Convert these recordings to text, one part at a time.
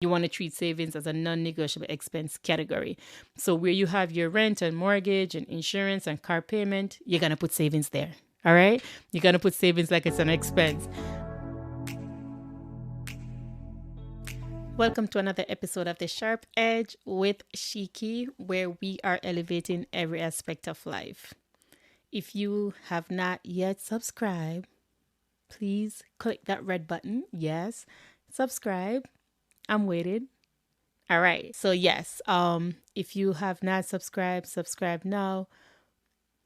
You want to treat savings as a non-negotiable expense category. So where you have your rent and mortgage and insurance and car payment, you're going to put savings there. All right? You're going to put savings like it's an expense. Welcome to another episode of The Sharp Edge with Shiki, where we are elevating every aspect of life. If you have not yet subscribed, please click that red button. Yes, subscribe. I'm waiting. All right. So yes, if you have not subscribed, subscribe now,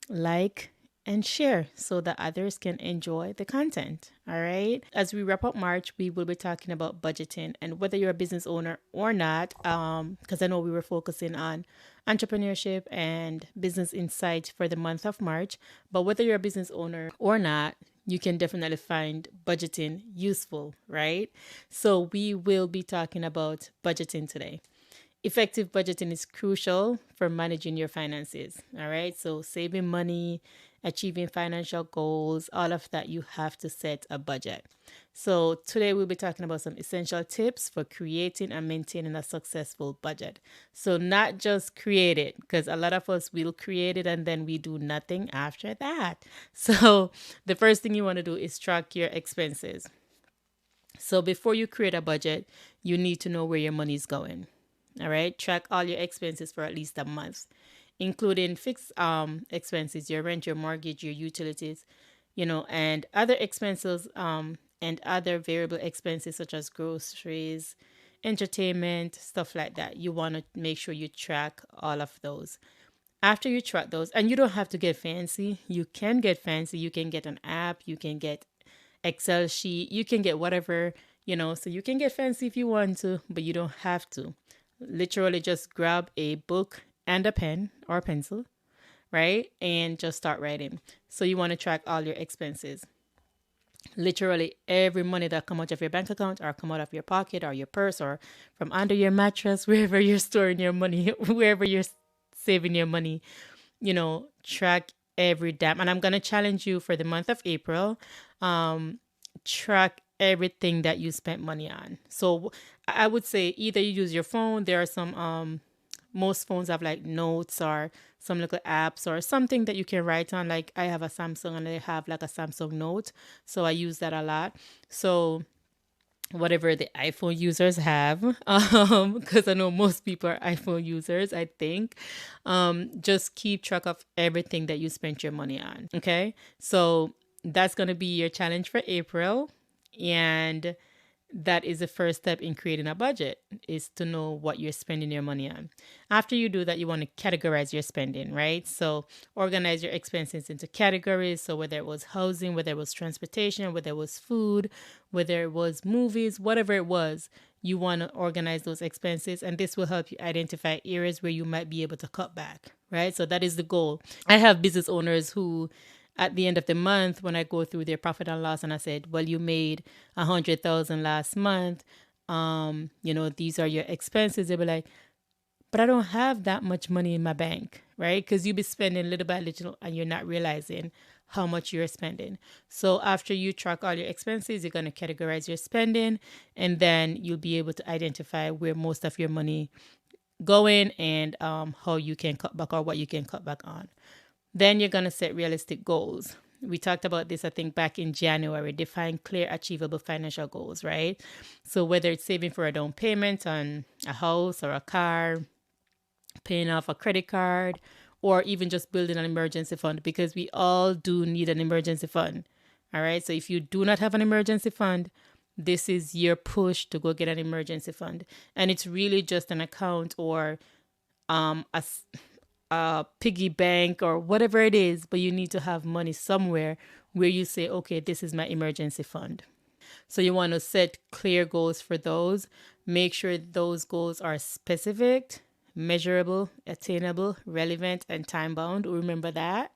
like and share so that others can enjoy the content. All right. As we wrap up March, we will be talking about budgeting, and whether you're a business owner or not, because I know we were focusing on entrepreneurship and business insight for the month of March, but whether you're a business owner or not, you can definitely find budgeting useful, right? So we will be talking about budgeting today. Effective budgeting is crucial for managing your finances. All right. So, saving money, achieving financial goals, all of that, you have to set a budget. So, today we'll be talking about some essential tips for creating and maintaining a successful budget. So, not just create it, because a lot of us will create it and then we do nothing after that. So, the first thing you want to do is track your expenses. So, before you create a budget, you need to know where your money is going. All right. Track all your expenses for at least a month, including fixed expenses, your rent, your mortgage, your utilities, and other expenses and other variable expenses such as groceries, entertainment, stuff like that. You want to make sure you track all of those. After you track those, and you don't have to get fancy. You can get fancy. You can get an app. You can get Excel sheet. You can get whatever, so you can get fancy if you want to, but you don't have to. Literally just grab a book and a pen or a pencil, right? And just start writing. So you want to track all your expenses. Literally every money that come out of your bank account or come out of your pocket or your purse or from under your mattress, wherever you're storing your money, wherever you're saving your money, track every damn. And I'm going to challenge you for the month of April. Track everything that you spent money on. So I would say either you use your phone. There are some most phones have like notes or some little apps or something that you can write on. Like I have a Samsung and I have like a Samsung Note, so I use that a lot. So whatever the iPhone users have, because I know most people are iPhone users, I think. Just keep track of everything that you spent your money on. Okay. So that's going to be your challenge for April. And that is the first step in creating a budget, is to know what you're spending your money on. After you do that, you want to categorize your spending, right? So organize your expenses into categories. So whether it was housing, whether it was transportation, whether it was food, whether it was movies, whatever it was, you want to organize those expenses, and this will help you identify areas where you might be able to cut back, right? So that is the goal. I have business owners who at the end of the month, when I go through their profit and loss and I said, well, you made 100,000 last month, these are your expenses, they'll be like, but I don't have that much money in my bank, right? Because you be spending little by little and you're not realizing how much you're spending. So after you track all your expenses, you're going to categorize your spending, and then you'll be able to identify where most of your money going, and how you can cut back or what you can cut back on. Then you're going to set realistic goals. We talked about this, I think, back in January. Define clear, achievable financial goals, right? So whether it's saving for a down payment on a house or a car, paying off a credit card, or even just building an emergency fund, because we all do need an emergency fund. All right. So if you do not have an emergency fund, this is your push to go get an emergency fund. And it's really just an account or a piggy bank or whatever it is, but you need to have money somewhere where you say, okay, this is my emergency fund. So you want to set clear goals for those. Make sure those goals are specific, measurable, attainable, relevant, and time bound. Remember that.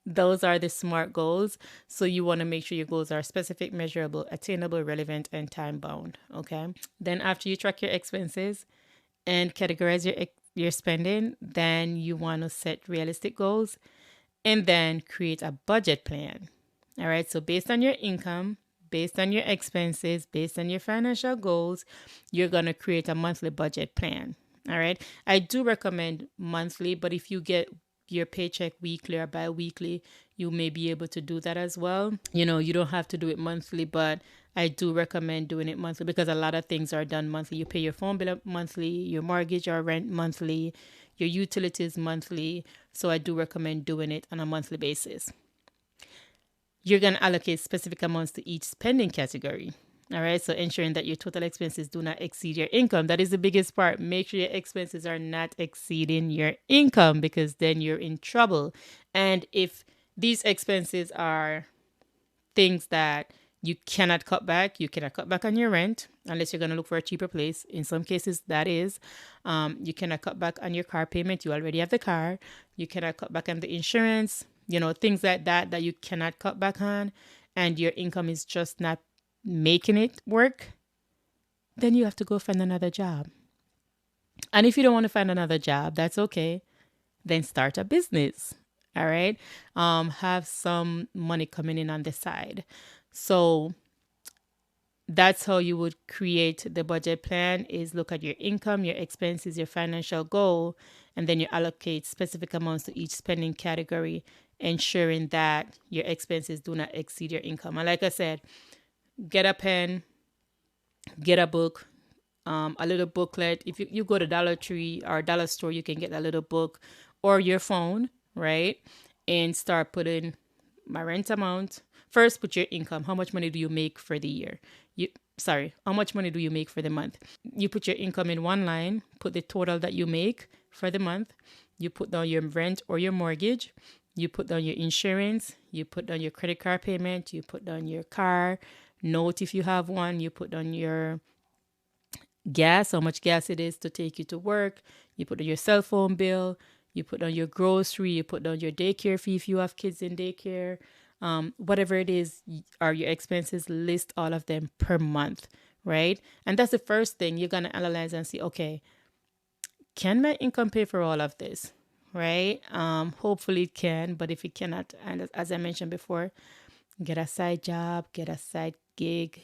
Those are the SMART goals. So you want to make sure your goals are specific, measurable, attainable, relevant, and time bound. Okay. Then after you track your expenses and categorize your spending, then you want to set realistic goals and then create a budget plan. All right. So based on your income, based on your expenses, based on your financial goals, you're going to create a monthly budget plan. All right. I do recommend monthly, but if you get your paycheck weekly or bi-weekly, you may be able to do that as well. You don't have to do it monthly, but I do recommend doing it monthly because a lot of things are done monthly. You pay your phone bill monthly, your mortgage or rent monthly, your utilities monthly. So I do recommend doing it on a monthly basis. You're going to allocate specific amounts to each spending category. All right. So ensuring that your total expenses do not exceed your income. That is the biggest part. Make sure your expenses are not exceeding your income because then you're in trouble. And if these expenses are things that you cannot cut back, you cannot cut back on your rent unless you're going to look for a cheaper place. In some cases, that is. You cannot cut back on your car payment. You already have the car. You cannot cut back on the insurance, things like that you cannot cut back on, and your income is just not making it work. Then you have to go find another job. And if you don't want to find another job, that's okay. Then start a business. All right. Have some money coming in on the side. So that's how you would create the budget plan, is look at your income, your expenses, your financial goal, and then you allocate specific amounts to each spending category, ensuring that your expenses do not exceed your income. And like I said, get a pen, get a book, a little booklet. If you go to Dollar Tree or Dollar Store, you can get a little book, or your phone, right? And start putting my rent amount. First, put your income. How much money do you make for the year? How much money do you make for the month? You put your income in one line, put the total that you make for the month. You put down your rent or your mortgage. You put down your insurance. You put down your credit card payment. You put down your car note if you have one. You put down your gas, how much gas it is to take you to work. You put on your cell phone bill. You put on your grocery. You put down your daycare fee if you have kids in daycare. Whatever it is, are your expenses, list all of them per month, right? And that's the first thing you're going to analyze and see, okay, can my income pay for all of this, right? Hopefully it can, but if it cannot, and as I mentioned before, get a side job, get a side gig,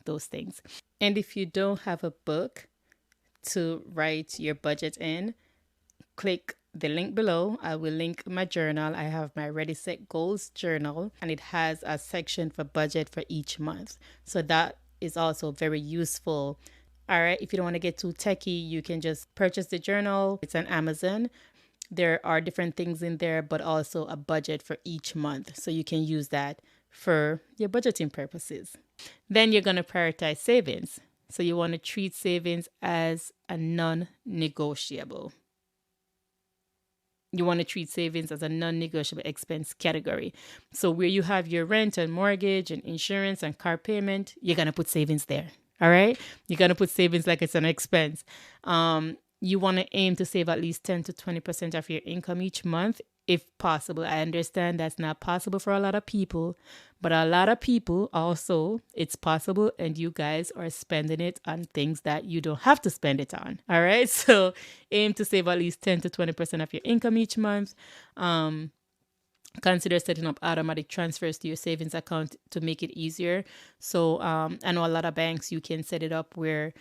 those things. And if you don't have a book to write your budget in, click the link below. I will link my journal. I have my Ready Set Goals journal, and it has a section for budget for each month. So that is also very useful. All right. If you don't want to get too techie, you can just purchase the journal. It's on Amazon. There are different things in there, but also a budget for each month. So you can use that for your budgeting purposes. Then you're going to prioritize savings. So you want to treat savings as a non-negotiable. You want to treat savings as a non-negotiable expense category. So where you have your rent and mortgage and insurance and car payment, you're going to put savings there. All right. You're going to put savings like it's an expense. You want to aim to save at least 10 to 20% of your income each month, if possible. I understand that's not possible for a lot of people, but a lot of people also, it's possible, and you guys are spending it on things that you don't have to spend it on. All right. So aim to save at least 10 to 20% of your income each month. Consider setting up automatic transfers to your savings account to make it easier. So I know a lot of banks, you can set it up where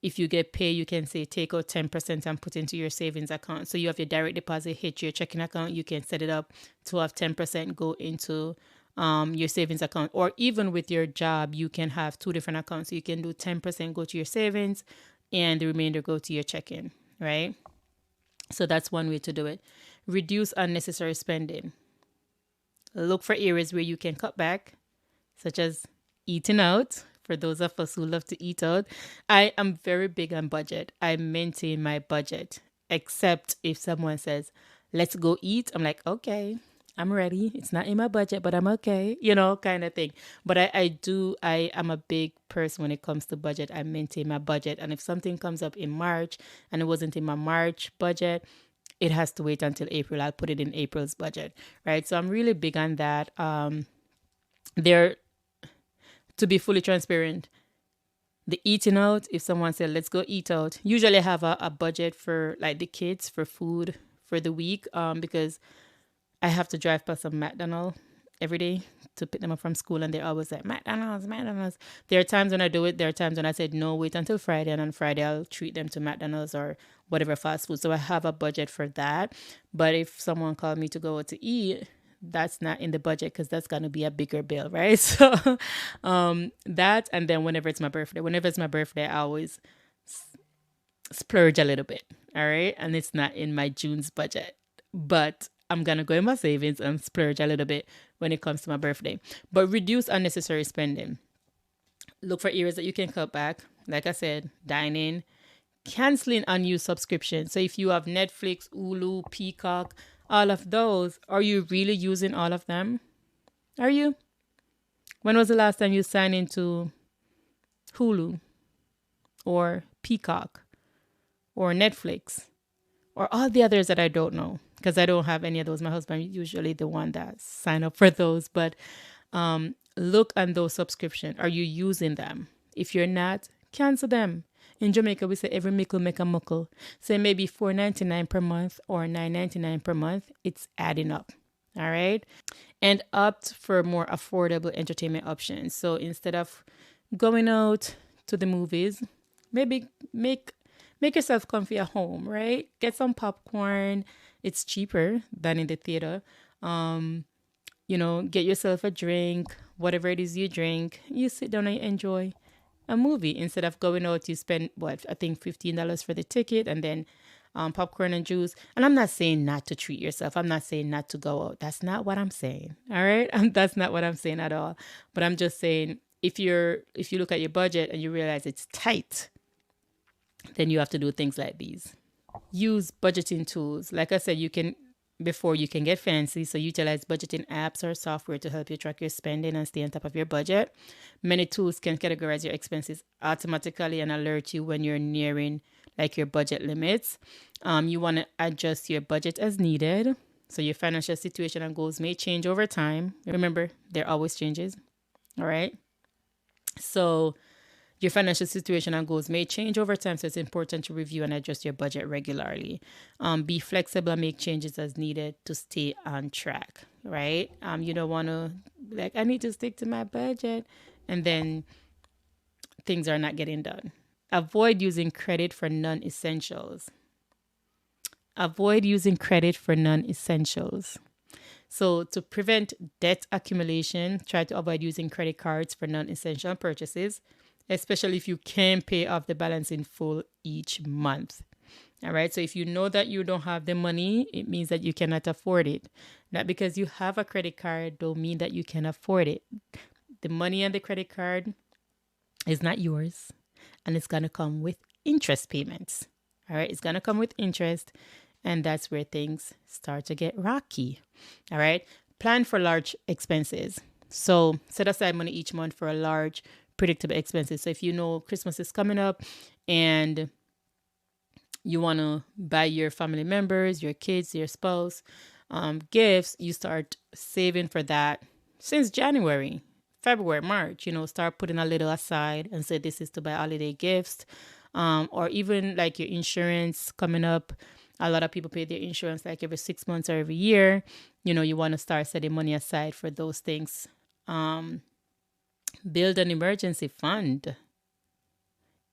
if you get paid, you can say take out 10% and put into your savings account. So you have your direct deposit hit your checking account. You can set it up to have 10% go into your savings account. Or even with your job, you can have two different accounts. So you can do 10% go to your savings and the remainder go to your checking, right? So that's one way to do it. Reduce unnecessary spending. Look for areas where you can cut back, such as eating out. For those of us who love to eat out, I am very big on budget. I maintain my budget, except if someone says, let's go eat. I'm like, okay, I'm ready. It's not in my budget, but I'm okay, kind of thing. But I am a big person when it comes to budget. I maintain my budget. And if something comes up in March and it wasn't in my March budget, it has to wait until April. I'll put it in April's budget, right? So I'm really big on that. To be fully transparent, the eating out, if someone said, let's go eat out, usually I have a budget for like the kids for food for the week, because I have to drive past a McDonald's every day to pick them up from school, and they're always like, McDonald's, McDonald's. There are times when I do it. There are times when I said, no, wait until Friday. And on Friday, I'll treat them to McDonald's or whatever fast food. So I have a budget for that. But if someone called me to go out to eat, that's not in the budget because that's going to be a bigger bill, right? So that, and then whenever it's my birthday, I always splurge a little bit. All right. And it's not in my June's budget, but I'm going to go in my savings and splurge a little bit when it comes to my birthday. But reduce unnecessary spending. Look for areas that you can cut back. Like I said, dining, canceling unused subscriptions. So if you have Netflix, Hulu, Peacock, all of those, are you really using all of them? Are you? When was the last time you signed into Hulu or Peacock or Netflix or all the others that I don't know? Because I don't have any of those. My husband is usually the one that sign up for those. But look on those subscriptions. Are you using them? If you're not, cancel them. In Jamaica, we say every mickle make a muckle. So maybe $4.99 per month or $9.99 per month. It's adding up. All right. And opt for more affordable entertainment options. So instead of going out to the movies, maybe make yourself comfy at home, right? Get some popcorn. It's cheaper than in the theater. Get yourself a drink, whatever it is you drink. You sit down and enjoy a movie. Instead of going out, you spend I think $15 for the ticket and then popcorn and juice. And I'm not saying not to treat yourself. I'm not saying not to go out. That's not what I'm saying. All right. That's not what I'm saying at all. But I'm just saying if you look at your budget and you realize it's tight, then you have to do things like these. Use budgeting tools. Like I said, you can get fancy, so utilize budgeting apps or software to help you track your spending and stay on top of your budget. Many tools can categorize your expenses automatically and alert you when you're nearing like your budget limits. You want to adjust your budget as needed. So your financial situation and goals may change over time. Remember, there always changes. All right. So your financial situation and goals may change over time, so it's important to review and adjust your budget regularly. Be flexible and make changes as needed to stay on track, right? You don't want to, I need to stick to my budget, and then things are not getting done. Avoid using credit for non-essentials. So to prevent debt accumulation, try to avoid using credit cards for non-essential purchases, especially if you can pay off the balance in full each month. All right. So if you know that you don't have the money, it means that you cannot afford it. Not because you have a credit card don't mean that you can afford it. The money on the credit card is not yours, and it's going to come with interest payments. All right. It's going to come with interest, and that's where things start to get rocky. All right. Plan for large expenses. So set aside money each month for a large predictable expenses. So if you know Christmas is coming up and you want to buy your family members, your kids, your spouse gifts, you start saving for that since January, February, March. Start putting a little aside and say this is to buy holiday gifts, or even like your insurance coming up. A lot of people pay their insurance like every 6 months or every year. You want to start setting money aside for those things. Build an emergency fund.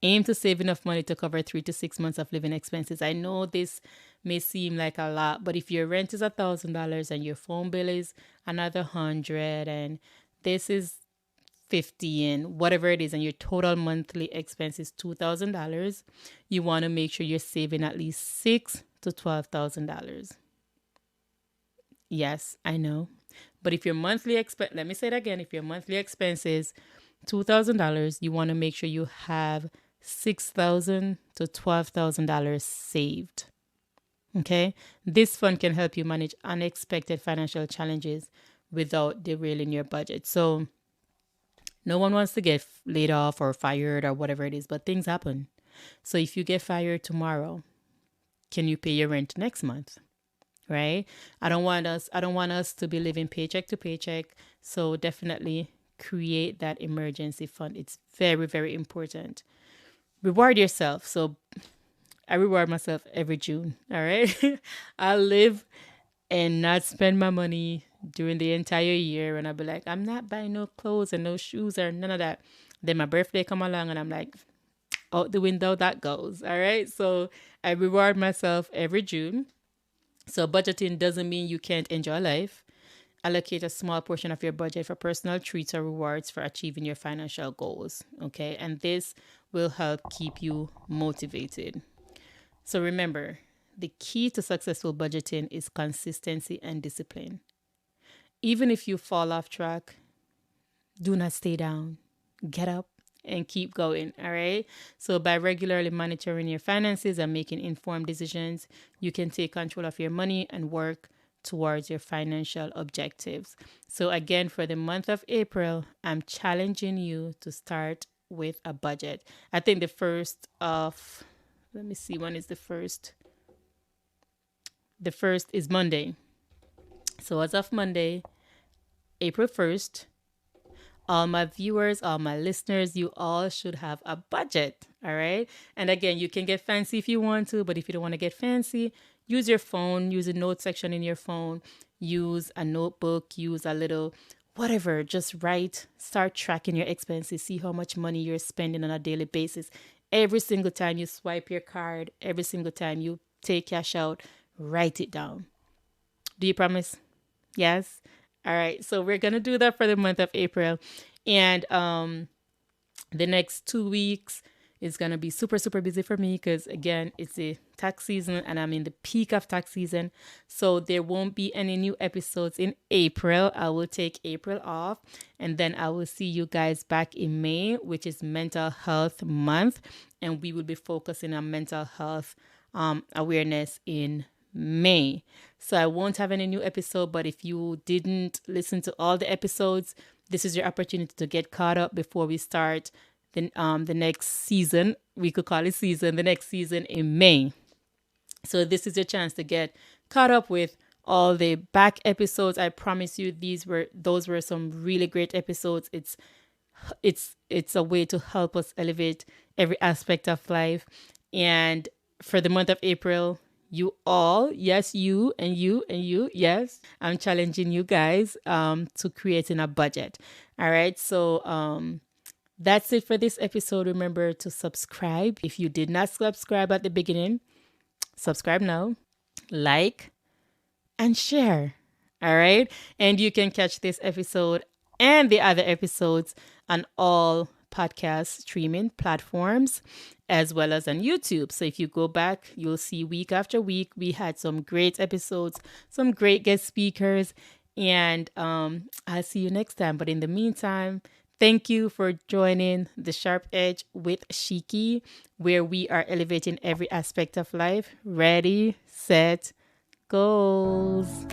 Aim to save enough money to cover 3 to 6 months of living expenses. I know this may seem like a lot, but if your rent is $1,000 and your phone bill is another $100 and this is $50 and whatever it is, and your total monthly expense is $2,000, you want to make sure you're saving at least $6,000 to $12,000. Yes, I know. But if your monthly expense, let me say it again, if your monthly expense is $2,000, you want to make sure you have $6,000 to $12,000 saved. Okay? This fund can help you manage unexpected financial challenges without derailing your budget. So no one wants to get laid off or fired or whatever it is, but things happen. So if you get fired tomorrow, can you pay your rent next month? Right? I don't want us to be living paycheck to paycheck. So definitely create that emergency fund. It's very, very important. Reward yourself. So I reward myself every June. All right. I live and not spend my money during the entire year, and I'll be like, I'm not buying no clothes and no shoes or none of that. Then my birthday come along and I'm like, out the window that goes. All right. So I reward myself every June. So budgeting doesn't mean you can't enjoy life. Allocate a small portion of your budget for personal treats or rewards for achieving your financial goals. Okay. And this will help keep you motivated. So remember, the key to successful budgeting is consistency and discipline. Even if you fall off track, do not stay down. Get up and keep going. All right. So, by regularly monitoring your finances and making informed decisions, you can take control of your money and work towards your financial objectives. So, again, for the month of April, I'm challenging you to start with a budget. I think the first of, let me see, when is the first? The first is Monday. So, as of Monday, April 1st, all my viewers, all my listeners, you all should have a budget. All right. And again, you can get fancy if you want to, but if you don't want to get fancy, use your phone, use a note section in your phone, use a notebook, use a little whatever, just write, start tracking your expenses, see how much money you're spending on a daily basis. Every single time you swipe your card, every single time you take cash out, write it down. Do you promise? Yes. All right. So we're going to do that for the month of April. And the next 2 weeks is going to be super, super busy for me because, again, it's a tax season and I'm in the peak of tax season. So there won't be any new episodes in April. I will take April off and then I will see you guys back in May, which is Mental Health Month. And we will be focusing on mental health awareness in May. So I won't have any new episode, but if you didn't listen to all the episodes, this is your opportunity to get caught up before we start the next season. We could call it season, the next season in May. So this is your chance to get caught up with all the back episodes. I promise you those were some really great episodes. It's a way to help us elevate every aspect of life. And for the month of April, you all, yes, you and you and you, yes, I'm challenging you guys to creating a budget. All right. So that's it for this episode. Remember to subscribe. If you did not subscribe at the beginning, subscribe now, like, and share. All right. And you can catch this episode and the other episodes on all podcast streaming platforms as well as on YouTube. So if you go back, you'll see week after week, we had some great episodes, some great guest speakers, and I'll see you next time. But in the meantime, thank you for joining The Sharp Edge with Shiki, where we are elevating every aspect of life. Ready, set, goals.